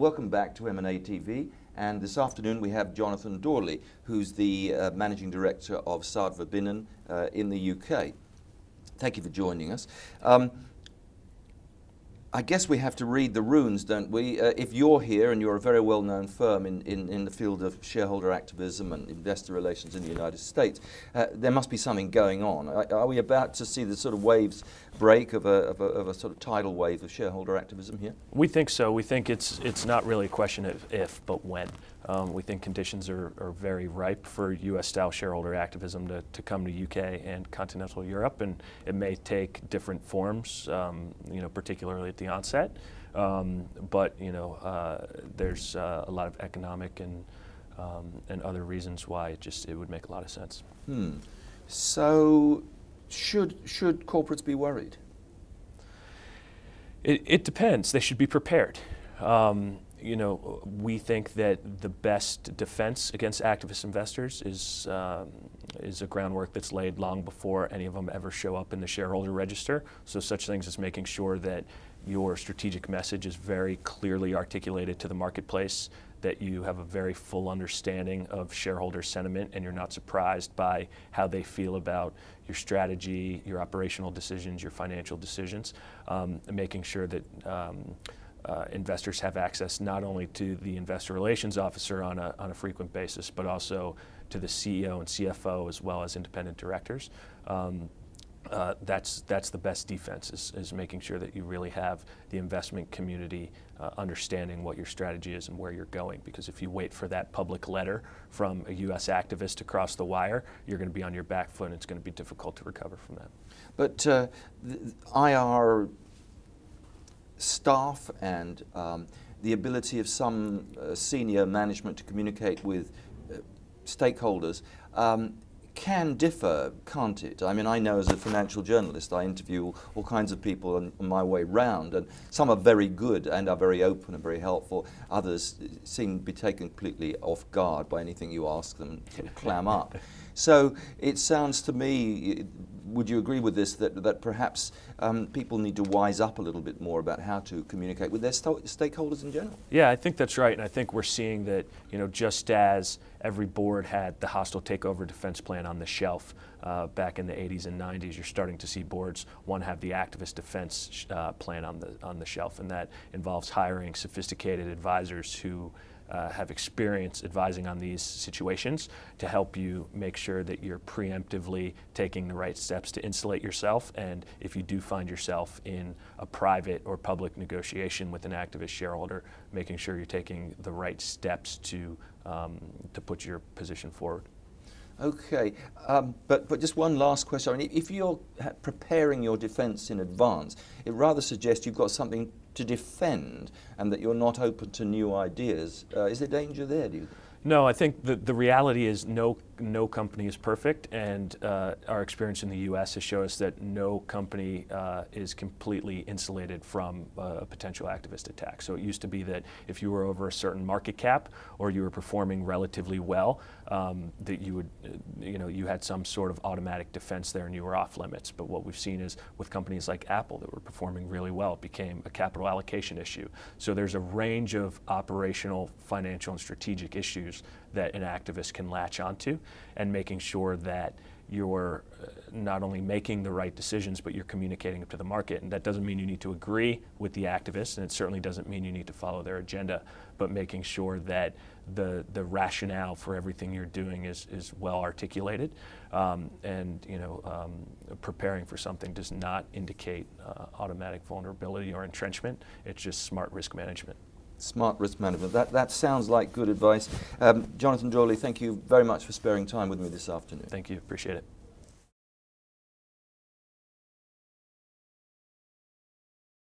Welcome back to M&A TV, and this afternoon we have Jonathan Doorley, who's the Managing Director of Sard Verbinnen in the UK. Thank you for joining us. I guess we have to read the runes, don't we? If you're here and you're a very well-known firm in the field of shareholder activism and investor relations in the United States, there must be something going on. Are we about to see the sort of waves break of a sort of tidal wave of shareholder activism here? We think so. We think it's not really a question of if, but when. We think conditions are very ripe for U.S.-style shareholder activism to come to UK and continental Europe, and it may take different forms, particularly at the onset. But there's a lot of economic and other reasons why it would make a lot of sense. So, should corporates be worried? It depends. They should be prepared. We think that the best defense against activist investors is a groundwork that's laid long before any of them ever show up in the shareholder register. So such things as making sure that your strategic message is very clearly articulated to the marketplace, that you have a very full understanding of shareholder sentiment and you're not surprised by how they feel about your strategy, your operational decisions, your financial decisions, and making sure that investors have access not only to the investor relations officer on a frequent basis, but also to the CEO and CFO as well as independent directors. That's the best defense, is making sure that you really have the investment community understanding what your strategy is and where you're going. Because if you wait for that public letter from a U.S. activist across the wire, you're going to be on your back foot and it's going to be difficult to recover from that. But IR staff and the ability of some senior management to communicate with stakeholders can differ, can't it? I mean, I know as a financial journalist, I interview all kinds of people on my way round, and some are very good and are very open and very helpful. Others seem to be taken completely off guard by anything you ask them to clam up. So it sounds to me, would you agree with this, that perhaps people need to wise up a little bit more about how to communicate with their stakeholders in general? Yeah, I think that's right, and I think we're seeing that, just as every board had the hostile takeover defense plan on the shelf back in the 80s and 90s, you're starting to see boards have the activist defense plan on the shelf, and that involves hiring sophisticated advisors who have experience advising on these situations to help you make sure that you're preemptively taking the right steps to insulate yourself. And if you do find yourself in a private or public negotiation with an activist shareholder, making sure you're taking the right steps to put your position forward. Okay, but just one last question. I mean, if you're preparing your defense in advance, it rather suggests you've got something to defend and that you're not open to new ideas. Is there danger there, do you think? No, I think the reality is no company is perfect, and our experience in the U.S. has shown us that no company is completely insulated from a potential activist attack. So it used to be that if you were over a certain market cap or you were performing relatively well, that you would, you had some sort of automatic defense there and you were off limits. But what we've seen is with companies like Apple that were performing really well, it became a capital allocation issue. So there's a range of operational, financial, and strategic issues that an activist can latch onto, and making sure that you're not only making the right decisions, but you're communicating it to the market. And that doesn't mean you need to agree with the activists, and it certainly doesn't mean you need to follow their agenda, but making sure that the rationale for everything you're doing is well articulated, and preparing for something does not indicate automatic vulnerability or entrenchment. It's just smart risk management. Smart risk management. That sounds like good advice. Jonathan Doorley, thank you very much for sparing time with me this afternoon. Thank you. Appreciate it.